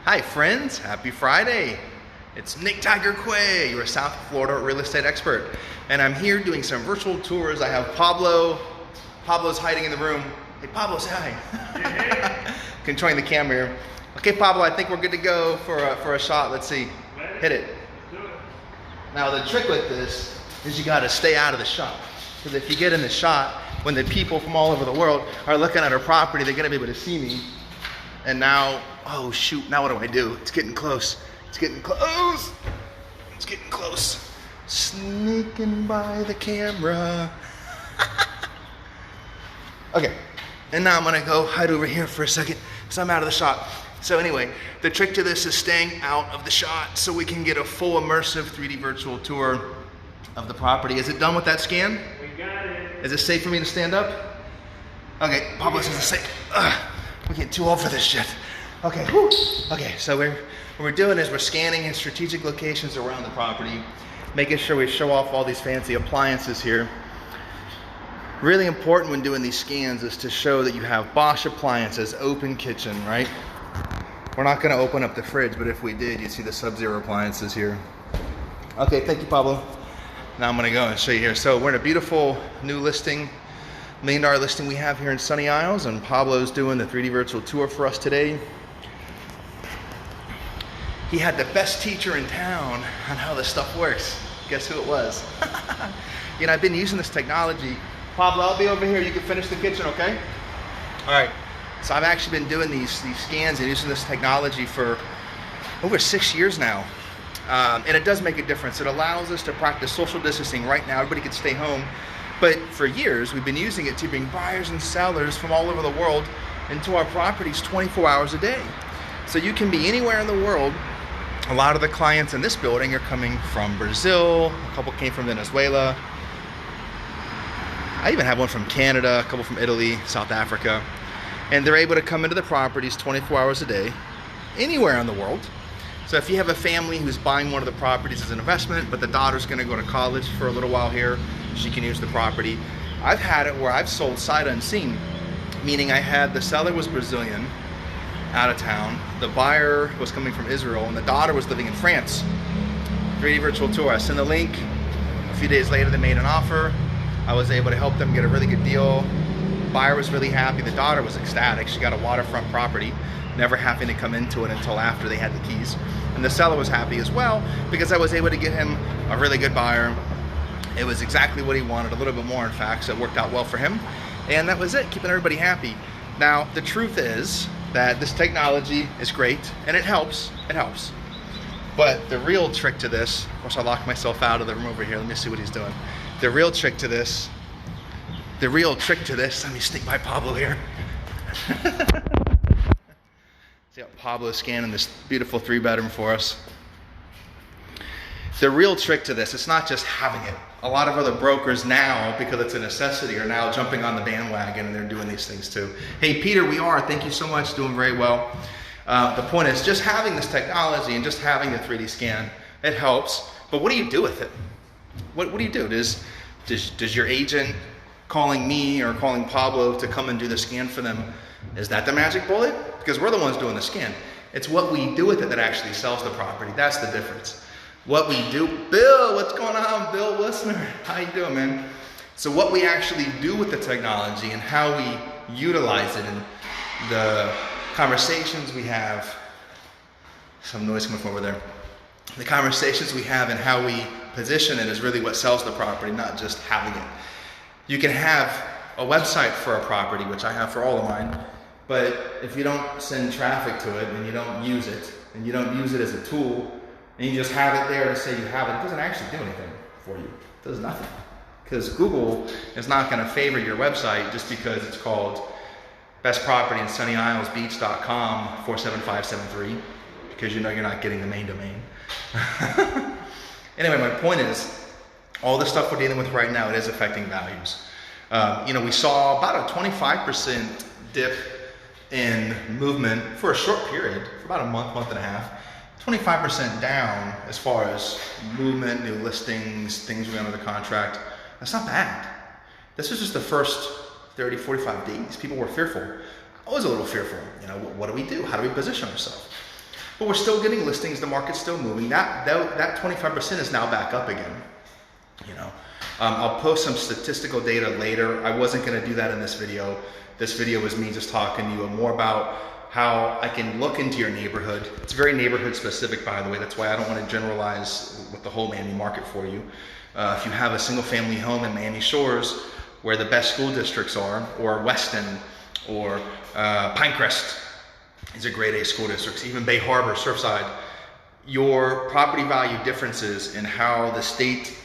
Hi friends, happy Friday. It's Nick Tiger Quay, your South Florida real estate expert. And I'm here doing some virtual tours. I have Pablo. Pablo's hiding in the room. Hey Pablo, say hi. Controlling the camera here. Okay Pablo, I think we're good to go for a shot. Let's see. Hit it. Now the trick with this is you gotta stay out of the shot. Because if you get in the shot, when the people from all over the world are looking at our property, they're gonna be able to see me. And now, oh shoot, now what do? It's getting close. It's getting close. It's getting close. Sneaking by the camera. Okay, and now I'm gonna go hide over here for a second because I'm out of the shot. So anyway, the trick to this is staying out of the shot so we can get a full immersive 3D virtual tour of the property. Is it done with that scan? We got it. Is it safe for me to stand up? Okay, Pablo says it's safe. We're getting too old for this shit. Okay, whew. Okay, so what we're doing is we're scanning in strategic locations around the property, making sure we show off all these fancy appliances here. Really important when doing these scans is to show that you have Bosch appliances, open kitchen, right? We're not gonna open up the fridge, but if we did, you'd see the Sub-Zero appliances here. Okay, thank you, Pablo. Now I'm gonna go and show you here. So we're in a beautiful new listing, $1 million listing we have here in Sunny Isles, and Pablo's doing the 3D virtual tour for us today. He had the best teacher in town on how this stuff works. Guess who it was? You know, I've been using this technology. Pablo, I'll be over here. You can finish the kitchen, okay? All right. So I've actually been doing these scans and using this technology for over 6 years now. And it does make a difference. It allows us to practice social distancing right now. Everybody can stay home. But for years, we've been using it to bring buyers and sellers from all over the world into our properties 24 hours a day. So you can be anywhere in the world. A lot of the clients in this building are coming from Brazil. A couple came from Venezuela. I even have one from Canada, a couple from Italy, South Africa. And they're able to come into the properties 24 hours a day, anywhere in the world. So if you have a family who's buying one of the properties as an investment, but the daughter's gonna go to college for a little while here, she can use the property. I've had it where I've sold sight unseen, meaning I had the seller was Brazilian, out of town, the buyer was coming from Israel, and the daughter was living in France. 3D virtual tour, I sent the link. A few days later they made an offer. I was able to help them get a really good deal. Buyer was really happy. The daughter was ecstatic. She got a waterfront property, never having to come into it until after they had the keys. And the seller was happy as well because I was able to get him a really good buyer. It was exactly what he wanted, a little bit more in fact, so it worked out well for him. And that was it, keeping everybody happy. Now, the truth is that this technology is great and it helps. But the real trick to this, of course I locked myself out of the room over here, let me see what he's doing. The real trick to this, let me sneak by Pablo here. See how Pablo's scanning this beautiful 3-bedroom for us. The real trick to this, it's not just having it. A lot of other brokers now, because it's a necessity, are now jumping on the bandwagon and they're doing these things too. Hey Peter, we are, thank you so much, doing very well. The point is just having this technology and just having the 3D scan, it helps, but what do you do with it? What do you do? Does your agent calling me or calling Pablo to come and do the scan for them, is that the magic bullet? Because we're the ones doing the scan. It's what we do with it that actually sells the property. That's the difference. What we do, Bill, what's going on, Bill listener? How you doing, man? So what we actually do with the technology and how we utilize it and the conversations we have, some noise coming from over there. The conversations we have and how we position it is really what sells the property, not just having it. You can have a website for a property, which I have for all of mine, but if you don't send traffic to it and you don't use it, and you don't use it as a tool, and you just have it there to say you have it, it doesn't actually do anything for you. It does nothing. Because Google is not going to favor your website just because it's called Best Property in Sunny Isles Beach.com 47573, because you know you're not getting the main domain. Anyway, my point is, all the stuff we're dealing with right now, it is affecting values. You know, we saw about a 25% dip in movement for a short period, for about a month and a half. 25% down as far as movement, new listings, things we under the contract. That's not bad. This was just the first 30, 45 days. People were fearful. I was a little fearful. You know, what do we do? How do we position ourselves? But we're still getting listings, the market's still moving. That 25% is now back up again, you know. I'll post some statistical data later. I wasn't gonna do that in this video. This video was me just talking to you more about how I can look into your neighborhood. It's very neighborhood specific, by the way. That's why I don't want to generalize with the whole Miami market for you. If you have a single family home in Miami Shores where the best school districts are, or Weston, or Pinecrest is a grade A school districts, even Bay Harbor, Surfside, your property value differences in how the state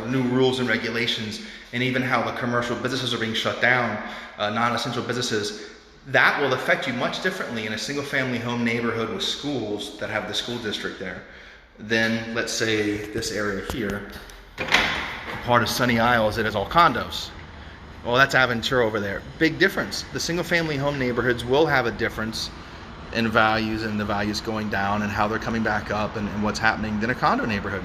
new rules and regulations, and even how the commercial businesses are being shut down, non-essential businesses, that will affect you much differently in a single family home neighborhood with schools that have the school district there than, let's say, this area here, part of Sunny Isles, it is all condos. Well, that's Aventura over there. Big difference. The single family home neighborhoods will have a difference in values, and the values going down and how they're coming back up, and what's happening than a condo neighborhood.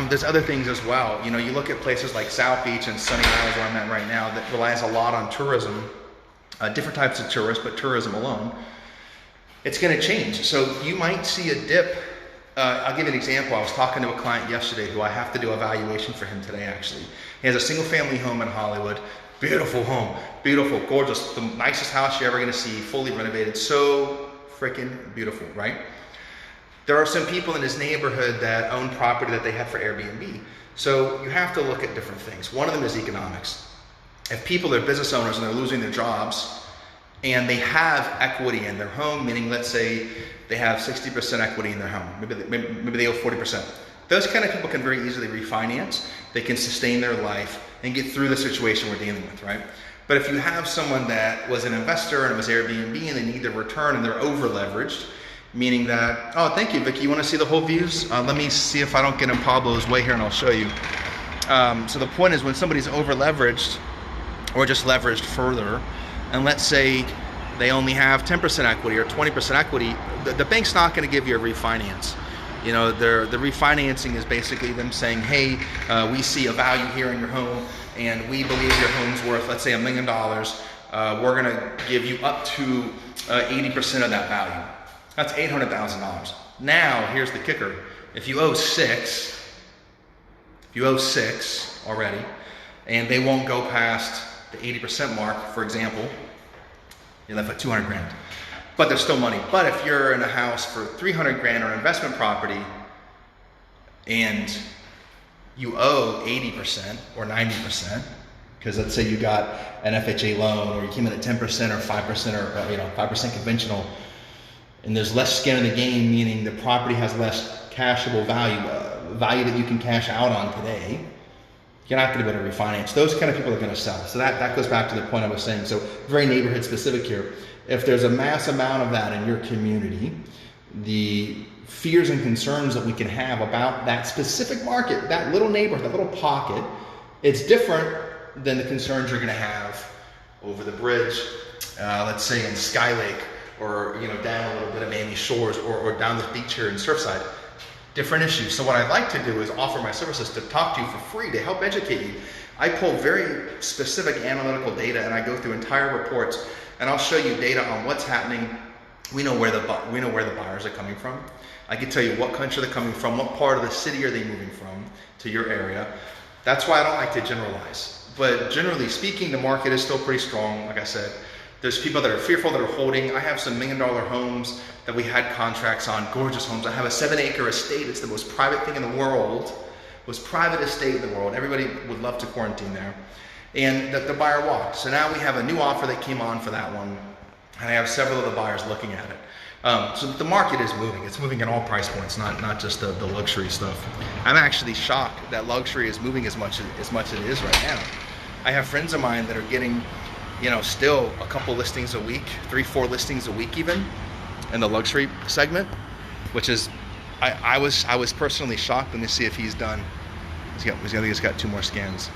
There's other things as well. You know, you look at places like South Beach and Sunny Isles, where I'm at right now, that relies a lot on tourism, different types of tourists, but tourism alone. It's going to change. So you might see a dip. I'll give you an example. I was talking to a client yesterday who I have to do a valuation for him today, actually. He has a single family home in Hollywood. Beautiful home, beautiful, gorgeous, the nicest house you're ever going to see, fully renovated. So freaking beautiful, right? There are some people in his neighborhood that own property that they have for Airbnb. So you have to look at different things. One of them is economics. If people are business owners and they're losing their jobs and they have equity in their home, meaning let's say they have 60% equity in their home, maybe they owe 40%. Those kind of people can very easily refinance. They can sustain their life and get through the situation we're dealing with, right? But if you have someone that was an investor and it was Airbnb and they need their return and they're over leveraged, meaning that, oh, thank you, Vicky. You want to see the whole views? Let me see if I don't get in Pablo's way here, and I'll show you. So the point is, when somebody's over leveraged or just leveraged further, and let's say they only have 10% equity or 20% equity, the bank's not going to give you a refinance. You know, the refinancing is basically them saying, hey, we see a value here in your home, and we believe your home's worth, let's say, $1 million. We're going to give you up to 80% of that value. That's $800,000. Now, here's the kicker. If you owe six already, and they won't go past the 80% mark, for example, you're left with 200 grand. But there's still money. But if you're in a house for 300 grand or an investment property, and you owe 80% or 90%, because let's say you got an FHA loan, or you came in at 10% or 5% or 5% conventional, and there's less skin in the game, meaning the property has less cashable value, value that you can cash out on today, you're not going to be able to refinance. Those kind of people are going to sell. So that goes back to the point I was saying. So very neighborhood specific here. If there's a mass amount of that in your community, the fears and concerns that we can have about that specific market, that little neighborhood, that little pocket, it's different than the concerns you're going to have over the bridge, let's say in Skylake, or down a little bit of Miami Shores, or down the beach here in Surfside. Different issues. So what I'd like to do is offer my services to talk to you for free, to help educate you. I pull very specific analytical data, and I go through entire reports, and I'll show you data on what's happening. We know where the buyers are coming from. I can tell you what country they're coming from, what part of the city are they moving from to your area. That's why I don't like to generalize. But generally speaking, the market is still pretty strong. Like I said, there's people that are fearful, that are holding. I have some $1 million homes that we had contracts on, gorgeous homes. I have a 7-acre estate. It's the most private thing in the world, most private estate in the world. Everybody would love to quarantine there. And the buyer walked. So now we have a new offer that came on for that one, and I have several of the buyers looking at it. So the market is moving. It's moving at all price points, not just the luxury stuff. I'm actually shocked that luxury is moving as much as it is right now. I have friends of mine that are getting, still a couple listings a week, 3-4 listings a week even, in the luxury segment, which is, I was personally shocked. Let me see if he's done. I think he's got 2 more scans.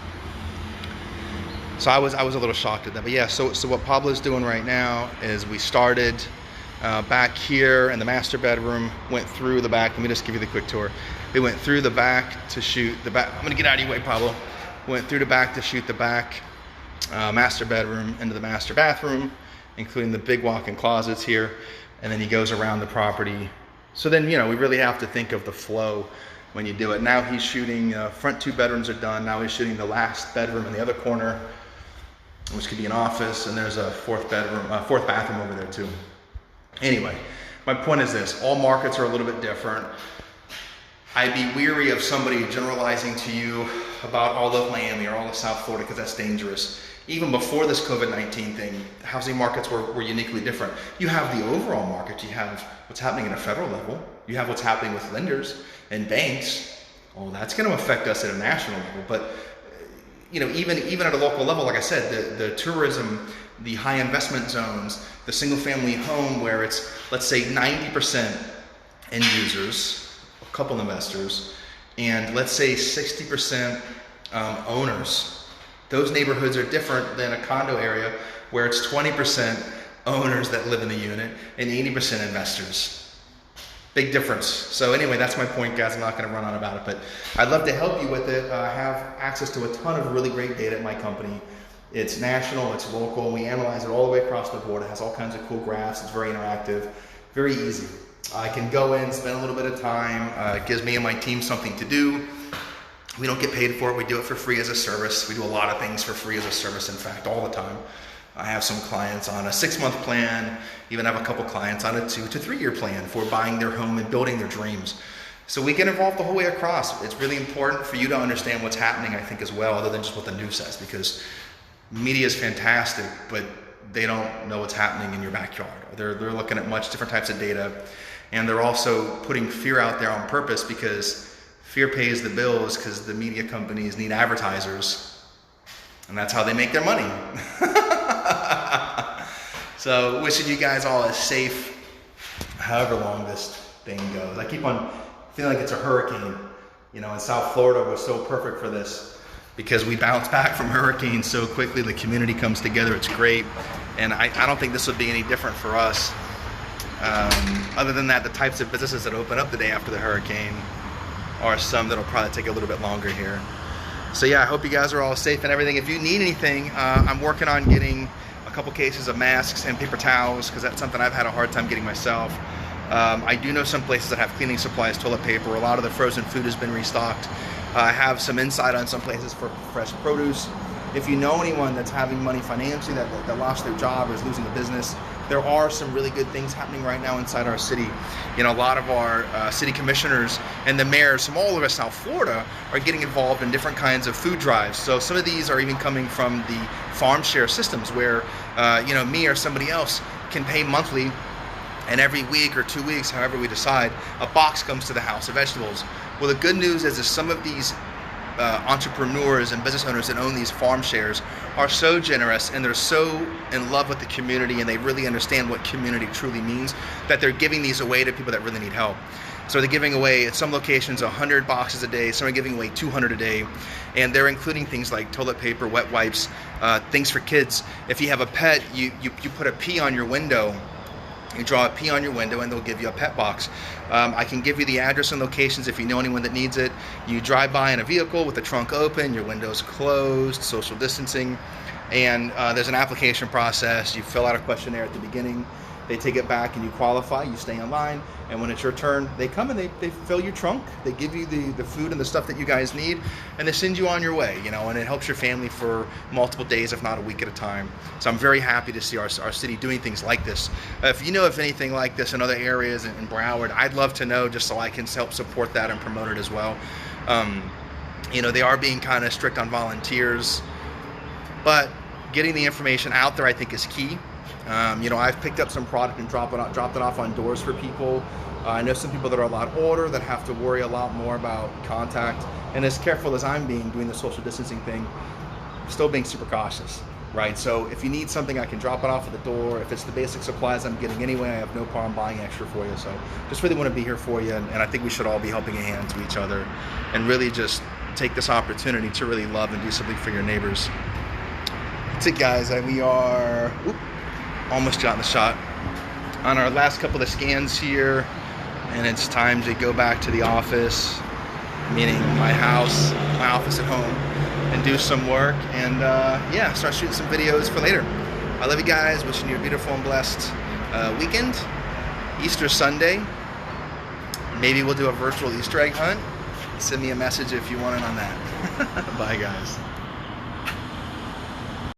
So I was a little shocked at that. But yeah, so what Pablo's doing right now is we started back here in the master bedroom, went through the back. Let me just give you the quick tour. We went through the back to shoot the back. I'm gonna get out of your way, Pablo. Went through the back to shoot the back master bedroom into the master bathroom, including the big walk-in closets here. And then he goes around the property So then, we really have to think of the flow when you do it. Now he's shooting, front 2 bedrooms are done. Now he's shooting the last bedroom in the other corner, which could be an office, and there's a 4th bathroom over there too. Anyway, my point is this: all markets are a little bit different. I'd be weary of somebody generalizing to you about all of Miami or all of South Florida, because that's dangerous. Even before this COVID-19 thing, housing markets were uniquely different. You have the overall market, you have what's happening at a federal level, you have what's happening with lenders and banks. Oh, that's going to affect us at a national level. But even at a local level, like I said, the tourism, the high investment zones, the single family home where it's, let's say, 90% end users, a couple investors, and let's say 60% owners. Those neighborhoods are different than a condo area where it's 20% owners that live in the unit and 80% investors. Big difference. So anyway, that's my point, guys. I'm not going to run on about it, but I'd love to help you with it. I have access to a ton of really great data at my company. It's national, it's local, and we analyze it all the way across the board. It has all kinds of cool graphs. It's very interactive, very easy. I can go in, spend a little bit of time. It gives me and my team something to do. We don't get paid for it. We do it for free as a service. We do a lot of things for free as a service, in fact, all the time. I have some clients on a 6-month plan, even have a couple clients on a 2 to 3 year plan for buying their home and building their dreams. So we get involved the whole way across. It's really important for you to understand what's happening, I think, as well, other than just what the news says, because media is fantastic, but they don't know what's happening in your backyard. They're looking at much different types of data, and they're also putting fear out there on purpose, because fear pays the bills, because the media companies need advertisers, and that's how they make their money. So wishing you guys all a safe, however long this thing goes. I keep on feeling like it's a hurricane. In South Florida, we're so perfect for this because we bounce back from hurricanes so quickly. The community comes together. It's great. And I don't think this would be any different for us. Other than that, the types of businesses that open up the day after the hurricane are some that'll probably take a little bit longer here. So yeah, I hope you guys are all safe and everything. If you need anything, I'm working on getting a couple cases of masks and paper towels, because that's something I've had a hard time getting myself. I do know some places that have cleaning supplies, toilet paper. A lot of the frozen food has been restocked. I have some insight on some places for fresh produce. If you know anyone that's having money financially, that lost their job or is losing a business, there are some really good things happening right now inside our city. A lot of our city commissioners and the mayors from all over South Florida are getting involved in different kinds of food drives. So some of these are even coming from the farm share systems where, me or somebody else can pay monthly, and every week or 2 weeks, however we decide, a box comes to the house of vegetables. Well, the good news is some of these entrepreneurs and business owners that own these farm shares are so generous, and they're so in love with the community, and they really understand what community truly means, that they're giving these away to people that really need help. So they're giving away, at some locations, 100 boxes a day. Some are giving away 200 a day, and they're including things like toilet paper, wet wipes, things for kids. If you have a pet, you put a P on your window. You draw a P on your window, and they'll give you a pet box. I can give you the address and locations if you know anyone that needs it. You drive by in a vehicle with the trunk open, your windows closed, social distancing, and there's an application process. You fill out a questionnaire at the beginning. They take it back and you qualify, you stay in line, and when it's your turn, they come and they fill your trunk, they give you the food and the stuff that you guys need, and they send you on your way, and it helps your family for multiple days, if not a week at a time. So I'm very happy to see our city doing things like this. If you know of anything like this in other areas in Broward, I'd love to know, just so I can help support that and promote it as well. They are being kind of strict on volunteers, but getting the information out there, I think, is key. I've picked up some product and dropped it off on doors for people. I know some people that are a lot older that have to worry a lot more about contact. And as careful as I'm being doing the social distancing thing, still being super cautious, right? So if you need something, I can drop it off at the door. If it's the basic supplies I'm getting anyway, I have no problem buying extra for you. So just really want to be here for you. And I think we should all be helping a hand to each other and really just take this opportunity to really love and do something for your neighbors. That's it, guys. We are... almost got in the shot on our last couple of scans here, and it's time to go back to the office, meaning my office at home, and do some work, and start shooting some videos for later. I love you guys. Wishing you a beautiful and blessed weekend. Easter Sunday. Maybe we'll do a virtual Easter egg hunt. Send me a message if you want in on that. Bye, guys.